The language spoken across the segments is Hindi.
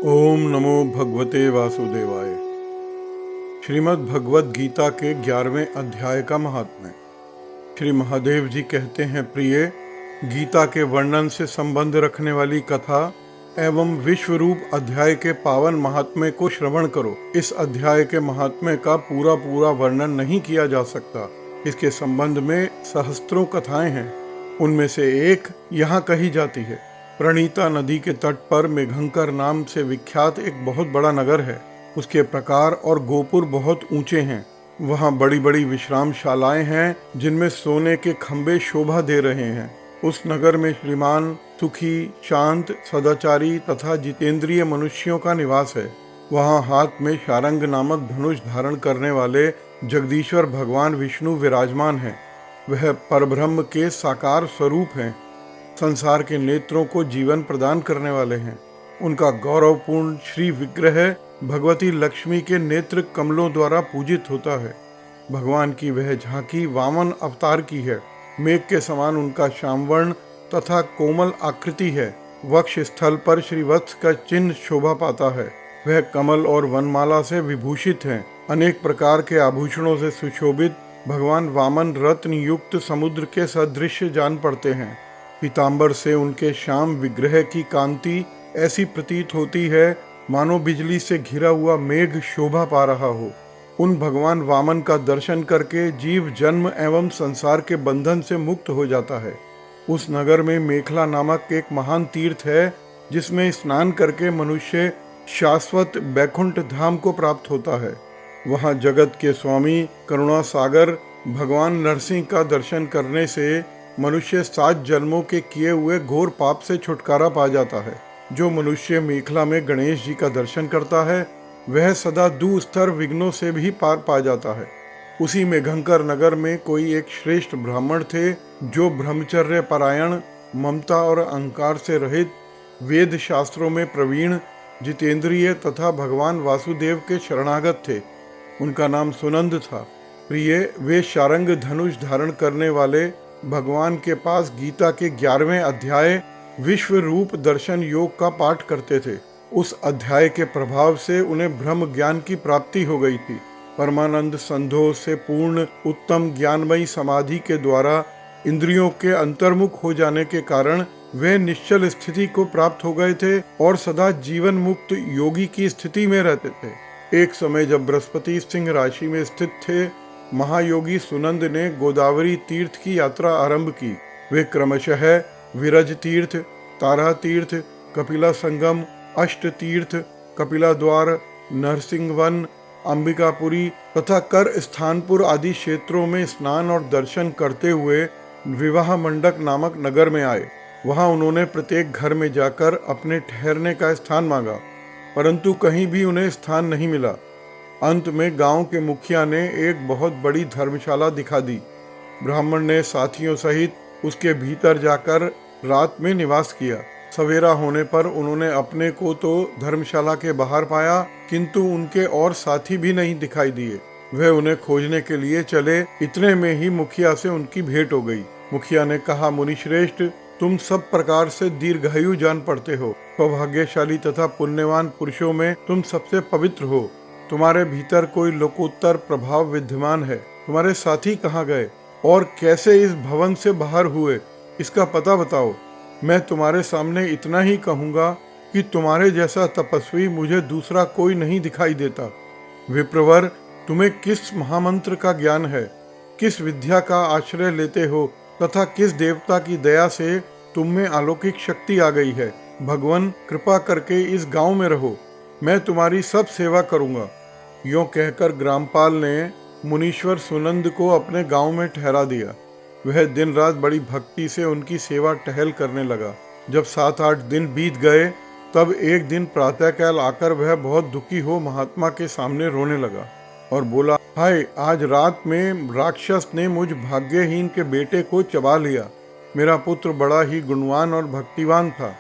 ओम नमो भगवते वासुदेवाय। श्रीमद् भगवत गीता के 11वें अध्याय का महात्म्य। श्री महादेव जी कहते हैं, प्रिय, गीता के वर्णन से संबंध रखने वाली कथा एवं विश्व रूप अध्याय के पावन महात्म्य को श्रवण करो। इस अध्याय के महात्म्य का पूरा वर्णन नहीं किया जा सकता। इसके संबंध में सहस्त्रों कथाएं हैं। उनमें से एक यहाँ कही जाती है। प्रणीता नदी के तट पर मेघंकर नाम से विख्यात एक बहुत बड़ा नगर है। उसके प्रकार और गोपुर बहुत ऊंचे हैं। वहाँ बड़ी बड़ी विश्रामशालाएं हैं जिनमें सोने के खंबे शोभा दे रहे हैं। उस नगर में श्रीमान, सुखी, शांत, सदाचारी तथा जितेंद्रिय मनुष्यों का निवास है। वहाँ हाथ में शारंग नामक धनुष धारण करने वाले जगदीश्वर भगवान विष्णु विराजमान हैं। वह परब्रह्म के साकार स्वरूप हैं। संसार के नेत्रों को जीवन प्रदान करने वाले हैं। उनका गौरवपूर्ण श्री विग्रह भगवती लक्ष्मी के नेत्र कमलों द्वारा पूजित होता है। भगवान की वह झांकी वामन अवतार की है। मेघ के समान उनका श्यामवर्ण तथा कोमल आकृति है। वक्ष स्थल पर श्रीवत्स का चिन्ह शोभा पाता है। वह कमल और वनमाला से विभूषित हैं। अनेक प्रकार के आभूषणों से सुशोभित भगवान वामन रत्न युक्त समुद्र के सदृश जान पड़ते हैं। पीतांबर से उनके श्याम विग्रह की कांति ऐसी प्रतीत होती है मानो बिजली से घिरा हुआ मेघ शोभा पा रहा हो। उन भगवान वामन का दर्शन करके जीव जन्म एवं संसार के बंधन से मुक्त हो जाता है। उस नगर में मेखला नामक एक महान तीर्थ है जिसमें स्नान करके मनुष्य शाश्वत बैकुंठ धाम को प्राप्त होता है। वहाँ जगत के स्वामी करुणा सागर भगवान नरसिंह का दर्शन करने से मनुष्य 7 जन्मों के किए हुए घोर पाप से छुटकारा पा जाता है। जो मनुष्य मेखला में गणेश जी का दर्शन करता है वह सदा दूस्तर विघ्नों से भी पार पा जाता है। उसी मेघंकर नगर में कोई एक श्रेष्ठ ब्राह्मण थे जो ब्रह्मचर्य परायण, ममता और अहंकार से रहित, वेद शास्त्रों में प्रवीण, जितेंद्रिय तथा भगवान वासुदेव के शरणागत थे। उनका नाम सुनंद था। प्रिय, वे शारंग धनुष धारण करने वाले भगवान के पास गीता के 11वें अध्याय विश्व रूप दर्शन योग का पाठ करते थे। उस अध्याय के प्रभाव से उन्हें ब्रह्म ज्ञान की प्राप्ति हो गई थी। परमानंद संधोष से पूर्ण उत्तम ज्ञानमयी समाधि के द्वारा इंद्रियों के अंतर्मुख हो जाने के कारण वे निश्चल स्थिति को प्राप्त हो गए थे और सदा जीवन मुक्त योगी की स्थिति में रहते थे। एक समय जब बृहस्पति सिंह राशि में स्थित थे, महायोगी सुनंद ने गोदावरी तीर्थ की यात्रा आरंभ की। वे क्रमशः विरज तीर्थ, तारा तीर्थ, कपिला संगम, अष्ट तीर्थ, कपिला द्वार, नरसिंहवन, अंबिकापुरी तथा कर स्थानपुर आदि क्षेत्रों में स्नान और दर्शन करते हुए विवाह मंडक नामक नगर में आए। वहां उन्होंने प्रत्येक घर में जाकर अपने ठहरने का स्थान मांगा, परंतु कहीं भी उन्हें स्थान नहीं मिला। अंत में गांव के मुखिया ने एक बहुत बड़ी धर्मशाला दिखा दी। ब्राह्मण ने साथियों सहित उसके भीतर जाकर रात में निवास किया। सवेरा होने पर उन्होंने अपने को तो धर्मशाला के बाहर पाया, किंतु उनके और साथी भी नहीं दिखाई दिए। वह उन्हें खोजने के लिए चले। इतने में ही मुखिया से उनकी भेंट हो गई। मुखिया ने कहा, मुनिश्रेष्ठ, तुम सब प्रकार से दीर्घायु जान पड़ते हो। सौभाग्यशाली तथा पुण्यवान पुरुषों में तुम सबसे पवित्र हो। तुम्हारे भीतर कोई लोकोत्तर प्रभाव विद्यमान है। तुम्हारे साथी कहाँ गए और कैसे इस भवन से बाहर हुए, इसका पता बताओ। मैं तुम्हारे सामने इतना ही कहूँगा कि तुम्हारे जैसा तपस्वी मुझे दूसरा कोई नहीं दिखाई देता। विप्रवर, तुम्हें किस महामंत्र का ज्ञान है, किस विद्या का आश्रय लेते हो तथा किस देवता की दया से तुम में अलौकिक शक्ति आ गई है। भगवान, कृपा करके इस गांव में रहो, मैं तुम्हारी सब सेवा करूँगा। यों कहकर ग्रामपाल ने मुनीश्वर सुनंद को अपने गांव में ठहरा दिया। वह दिन रात बड़ी भक्ति से उनकी सेवा टहल करने लगा। जब 7-8 दिन बीत गए तब एक दिन प्रातःकाल आकर वह बहुत दुखी हो महात्मा के सामने रोने लगा और बोला, हाय, आज रात में राक्षस ने मुझ भाग्यहीन के बेटे को चबा लिया। मेरा पुत्र बड़ा ही गुणवान और भक्तिवान था।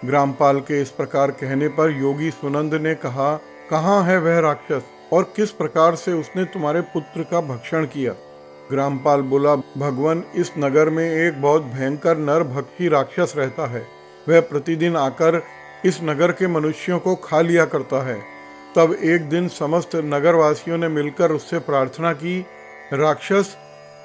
ग्रामपाल के इस प्रकार कहने पर योगी सुनंद ने कहा, कहाँ है वह राक्षस और किस प्रकार से उसने तुम्हारे पुत्र का भक्षण किया? ग्रामपाल बोला, भगवान, इस नगर में एक बहुत भयंकर नर भक्षी राक्षस रहता है। वह प्रतिदिन आकर इस नगर के मनुष्यों को खा लिया करता है। तब एक दिन समस्त नगरवासियों ने मिलकर उससे प्रार्थना की, राक्षस,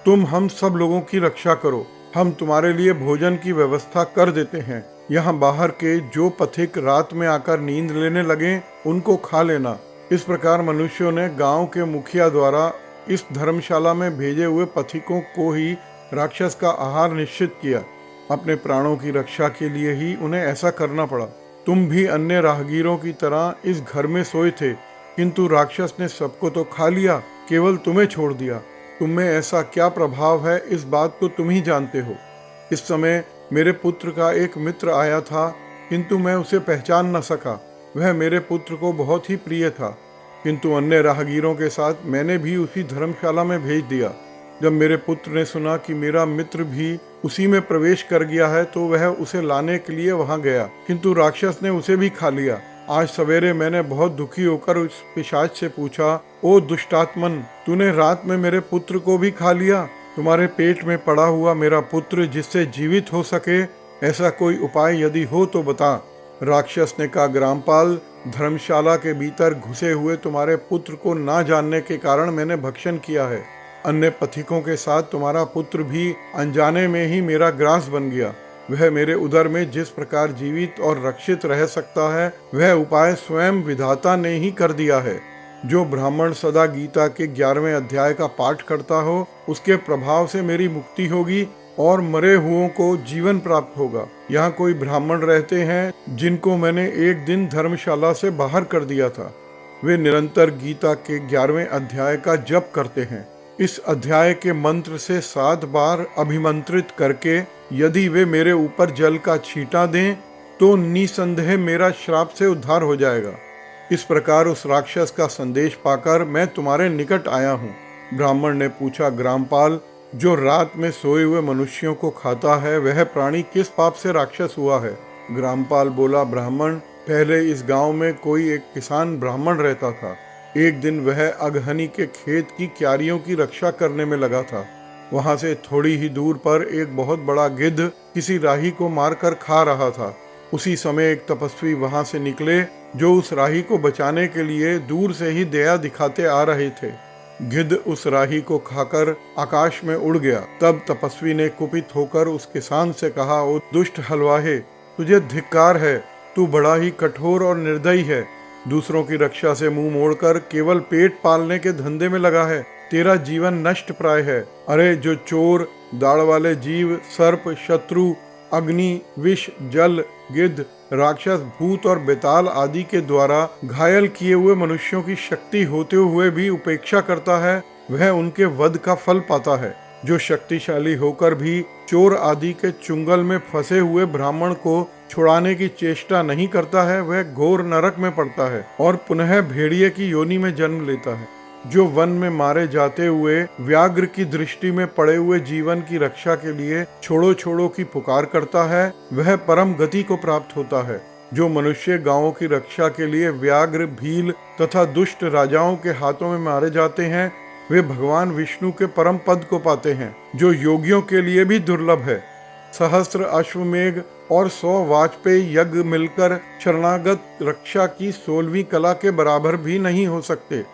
तुम हम सब लोगों की रक्षा करो, हम तुम्हारे लिए भोजन की व्यवस्था कर देते हैं। यहाँ बाहर के जो पथिक रात में आकर नींद लेने लगे उनको खा लेना। इस प्रकार मनुष्यों ने गांव के मुखिया द्वारा इस धर्मशाला में भेजे हुए पथिकों को ही राक्षस का आहार निश्चित किया। अपने प्राणों की रक्षा के लिए ही उन्हें ऐसा करना पड़ा। तुम भी अन्य राहगीरों की तरह इस घर में सोए थे, किंतु राक्षस ने सबको तो खा लिया, केवल तुम्हें छोड़ दिया। तुम में ऐसा क्या प्रभाव है, इस बात को तुम ही जानते हो। इस समय मेरे पुत्र का एक मित्र आया था, किंतु मैं उसे पहचान न सका। वह मेरे पुत्र को बहुत ही प्रिय था, किंतु अन्य राहगीरों के साथ मैंने भी उसी धर्मशाला में भेज दिया। जब मेरे पुत्र ने सुना कि मेरा मित्र भी उसी में प्रवेश कर गया है, तो वह उसे लाने के लिए वहां गया, किंतु राक्षस ने उसे भी खा लिया। आज सवेरे मैंने बहुत दुखी होकर उस पिशाच से पूछा, ओ दुष्टात्मन, तूने रात में मेरे पुत्र को भी खा लिया? तुम्हारे पेट में पड़ा हुआ मेरा पुत्र जिससे जीवित हो सके, ऐसा कोई उपाय यदि हो तो बता। राक्षस ने कहा, ग्रामपाल, धर्मशाला के भीतर घुसे हुए तुम्हारे पुत्र को ना जानने के कारण मैंने भक्षण किया है। अन्य पथिकों के साथ तुम्हारा पुत्र भी अनजाने में ही मेरा ग्रास बन गया। वह मेरे उदर में जिस प्रकार जीवित और रक्षित रह सकता है, वह उपाय स्वयं विधाता ने ही कर दिया है। जो ब्राह्मण सदा गीता के 11वें अध्याय का पाठ करता हो, उसके प्रभाव से मेरी मुक्ति होगी और मरे हुओं को जीवन प्राप्त होगा। यहाँ कोई ब्राह्मण रहते हैं जिनको मैंने एक दिन धर्मशाला से बाहर कर दिया था। वे निरंतर गीता के 11वें अध्याय का जप करते हैं। इस अध्याय के मंत्र से 7 बार अभिमंत्रित करके यदि वे मेरे ऊपर जल का छींटा दें तो निसंदेह मेरा श्राप से उद्धार हो जाएगा। इस प्रकार उस राक्षस का संदेश पाकर मैं तुम्हारे निकट आया हूँ। ब्राह्मण ने पूछा, ग्रामपाल, जो रात में सोए हुए मनुष्यों को खाता है, वह प्राणी किस पाप से राक्षस हुआ है? ग्रामपाल बोला, ब्राह्मण, पहले इस गांव में कोई एक किसान ब्राह्मण रहता था। एक दिन वह अगहनी के खेत की क्यारियों की रक्षा करने में लगा था। वहां से थोड़ी ही दूर पर एक बहुत बड़ा गिद्ध किसी राही को मारकर खा रहा था। उसी समय एक तपस्वी वहां से निकले जो उस राही को बचाने के लिए दूर से ही दया दिखाते आ रहे थे। गिद्ध उस राही को खाकर आकाश में उड़ गया। तब तपस्वी ने कुपित होकर उस किसान से कहा, ओ दुष्ट हलवाहे, तुझे धिक्कार है, तू बड़ा ही कठोर और निर्दयी है। दूसरों की रक्षा से मुंह मोड़कर केवल पेट पालने के धंधे में लगा है। तेरा जीवन नष्ट प्राय है। अरे जो चोर, दाढ़ वाले जीव, सर्प, शत्रु, अग्नि, विष, जल, गिद्ध, राक्षस, भूत और बेताल आदि के द्वारा घायल किए हुए मनुष्यों की शक्ति होते हुए भी उपेक्षा करता है, वह उनके वध का फल पाता है। जो शक्तिशाली होकर भी चोर आदि के चुंगल में फंसे हुए ब्राह्मण को छुड़ाने की चेष्टा नहीं करता है, वह घोर नरक में पड़ता है और पुनः भेड़िए की योनि में जन्म लेता है। जो वन में मारे जाते हुए व्याघ्र की दृष्टि में पड़े हुए जीवन की रक्षा के लिए छोड़ो छोड़ो की पुकार करता है, वह परम गति को प्राप्त होता है। जो मनुष्य गांवों की रक्षा के लिए व्याघ्र, भील तथा दुष्ट राजाओं के हाथों में मारे जाते हैं, वे भगवान विष्णु के परम पद को पाते हैं, जो योगियों के लिए भी दुर्लभ है। सहस्त्र अश्वमेघ और 100 वाजपेयी यज्ञ मिलकर शरणागत रक्षा की 16वीं कला के बराबर भी नहीं हो सकते।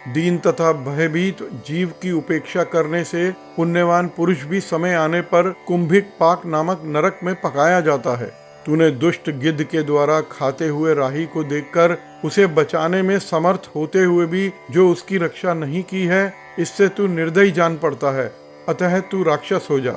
दीन तथा भयभीत जीव की उपेक्षा करने से पुण्यवान पुरुष भी समय आने पर कुंभिक पाक नामक नरक में पकाया जाता है। तूने दुष्ट गिद्ध के द्वारा खाते हुए राही को देखकर उसे बचाने में समर्थ होते हुए भी जो उसकी रक्षा नहीं की है, इससे तू निर्दयी जान पड़ता है, अतः तू राक्षस हो जा।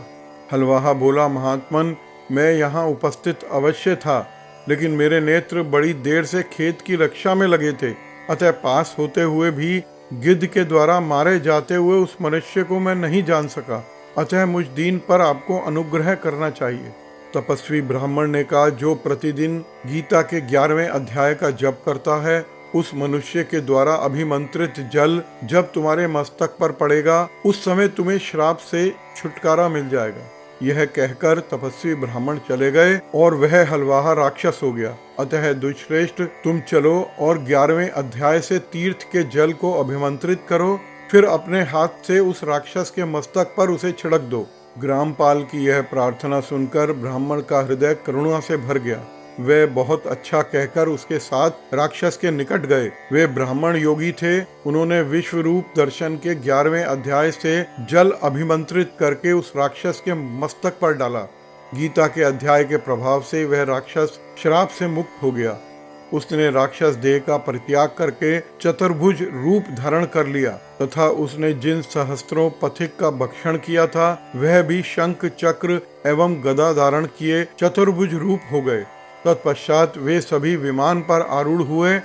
हलवाहा बोला, महात्मन, मैं यहाँ उपस्थित अवश्य था, लेकिन मेरे नेत्र बड़ी देर से खेत की रक्षा में लगे थे, अतः पास होते हुए भी गिद्ध के द्वारा मारे जाते हुए उस मनुष्य को मैं नहीं जान सका, अतः मुझ दीन पर आपको अनुग्रह करना चाहिए। तपस्वी ब्राह्मण ने कहा, जो प्रतिदिन गीता के 11वें अध्याय का जप करता है, उस मनुष्य के द्वारा अभिमंत्रित जल जब तुम्हारे मस्तक पर पड़ेगा, उस समय तुम्हें श्राप से छुटकारा मिल जाएगा। यह कहकर तपस्वी ब्राह्मण चले गए और वह हलवाहा राक्षस हो गया। अतः दुष्श्रेष्ठ, तुम चलो और 11वें अध्याय से तीर्थ के जल को अभिमंत्रित करो, फिर अपने हाथ से उस राक्षस के मस्तक पर उसे छिड़क दो। ग्रामपाल की यह प्रार्थना सुनकर ब्राह्मण का हृदय करुणा से भर गया। वे बहुत अच्छा कहकर उसके साथ राक्षस के निकट गए। वे ब्राह्मण योगी थे। उन्होंने विश्व रूप दर्शन के 11वें अध्याय से जल अभिमंत्रित करके उस राक्षस के मस्तक पर डाला। गीता के अध्याय के प्रभाव से वह राक्षस श्राप से मुक्त हो गया। उसने राक्षस देह का परित्याग करके चतुर्भुज रूप धारण कर लिया तथा उसने जिन सहस्त्रों पथिक का भक्षण किया था वह भी शंख चक्र एवं गदा धारण किए चतुर्भुज रूप हो गए। तत्पश्चात वे सभी विमान पर आरूढ़ हुए।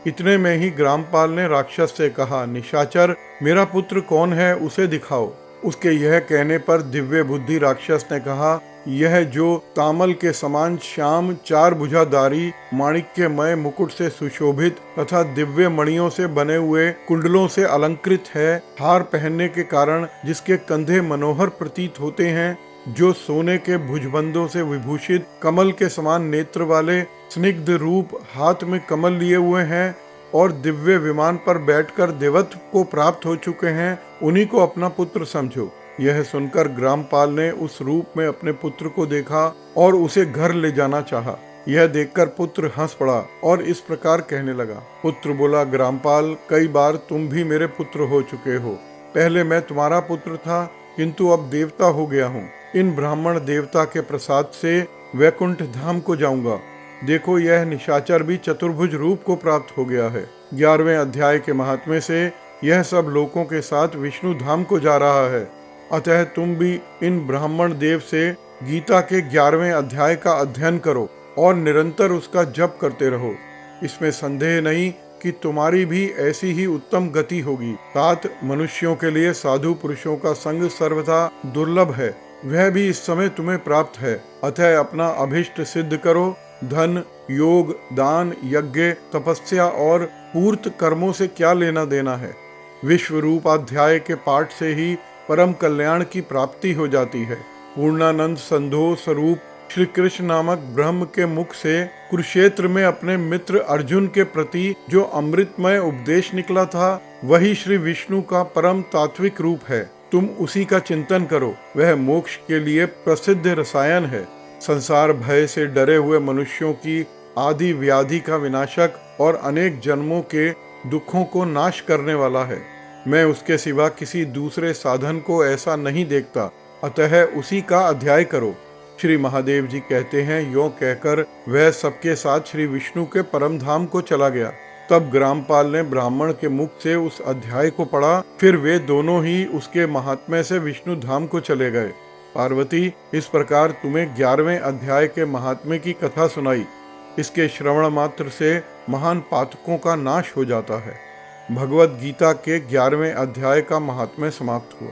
इतने में ही ग्रामपाल ने राक्षस से कहा, निशाचर, मेरा पुत्र कौन है, उसे दिखाओ। उसके यह कहने पर दिव्य बुद्धि राक्षस ने कहा, यह जो तामल के समान श्याम 4 भुजाधारी माणिक्यमय मुकुट से सुशोभित तथा दिव्य मणियों से बने हुए कुंडलों से अलंकृत है, हार पहनने के कारण जिसके कंधे मनोहर प्रतीत होते हैं, जो सोने के भुजबंदों से विभूषित कमल के समान नेत्र वाले, स्निग्ध रूप, हाथ में कमल लिए हुए हैं और दिव्य विमान पर बैठकर देवत्व को प्राप्त हो चुके हैं, उन्हीं को अपना पुत्र समझो। यह सुनकर ग्रामपाल ने उस रूप में अपने पुत्र को देखा और उसे घर ले जाना चाहा। यह देखकर पुत्र हंस पड़ा और इस प्रकार कहने लगा। पुत्र बोला, ग्रामपाल, कई बार तुम भी मेरे पुत्र हो चुके हो। पहले मैं तुम्हारा पुत्र था, किंतु अब देवता हो गया हूँ। इन ब्राह्मण देवता के प्रसाद से वैकुंठ धाम को जाऊंगा। देखो, यह निशाचर भी चतुर्भुज रूप को प्राप्त हो गया है। 11वें अध्याय के महात्म्य से यह सब लोकों के साथ विष्णु धाम को जा रहा है। अतः तुम भी इन ब्राह्मण देव से गीता के 11वें अध्याय का अध्ययन करो और निरंतर उसका जप करते रहो। इसमें संदेह नहीं कि तुम्हारी भी ऐसी ही उत्तम गति होगी। 7 मनुष्यों के लिए साधु पुरुषों का संग सर्वथा दुर्लभ है, वह भी इस समय तुम्हें प्राप्त है। अतः अपना अभिष्ट सिद्ध करो। धन, योग, दान, यज्ञ, तपस्या और पूर्त कर्मों से क्या लेना देना है। विश्व रूपाध्याय के पाठ से ही परम कल्याण की प्राप्ति हो जाती है। पूर्णानंद संधो स्वरूप श्री कृष्ण नामक ब्रह्म के मुख से कुरुक्षेत्र में अपने मित्र अर्जुन के प्रति जो अमृतमय उपदेश निकला था, वही श्री विष्णु का परम तात्विक रूप है। तुम उसी का चिंतन करो। वह मोक्ष के लिए प्रसिद्ध रसायन है। संसार भय से डरे हुए मनुष्यों की आदि व्याधि का विनाशक और अनेक जन्मों के दुखों को नाश करने वाला है। मैं उसके सिवा किसी दूसरे साधन को ऐसा नहीं देखता, अतः उसी का अध्याय करो। श्री महादेव जी कहते हैं, यों कहकर वह सबके साथ श्री विष्णु के परम धाम को चला गया। तब ग्रामपाल ने ब्राह्मण के मुख से उस अध्याय को पढ़ा। फिर वे दोनों ही उसके महात्म्य से विष्णु धाम को चले गए। पार्वती, इस प्रकार तुम्हें 11वें अध्याय के महात्म्य की कथा सुनाई। इसके श्रवण मात्र से महान पातकों का नाश हो जाता है। भगवद गीता के 11वें अध्याय का महात्म्य समाप्त हुआ।